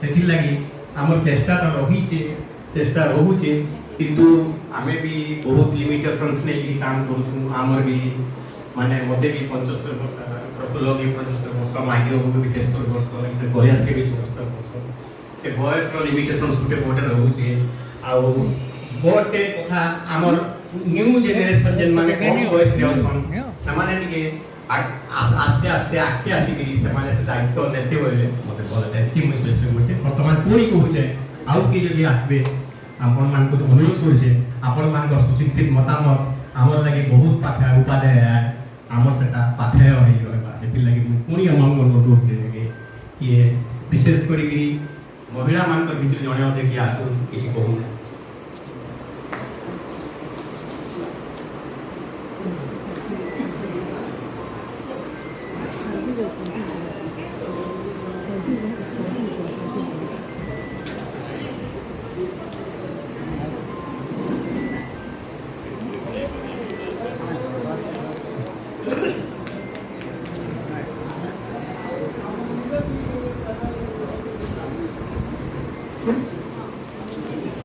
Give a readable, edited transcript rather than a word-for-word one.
से लगी आम चेष्टा तो रही चेष्टा रोचे किंतु आमे भी बहुत लिमिटेशंस नहीं काम करूँ आमर भी माने मते भी 75 वर्ष प्रफुल्ल भी 75 वर्ष माइक्रो भी 73 वर्ष गयास के भी 74 वर्ष से बयस रो लिमिटेशंस गुटे बोटे रोचे आ बोटे कथा आमर न्यू जनरेशन जेन माने कम बयस रे अछन समाने टिके आस्ते आस्ते आके आसिक से दायित्व नेते बोले मत बोला कि मुझे सोचे बर्तमान पुणी कहूचे आउ कि जदि आसबे आपण मान को अनुरोध करूचे आपण मान को सुचिंतित मतामत आमर लागि बहुत पाठ्य उपाध्याय आमर सेटा पाठ्य होई रहबा एति लागि पुणी अमंग अनुरोध करूचे कि विशेष करी महिला मान को भितर जणे कि आसु किछि कहू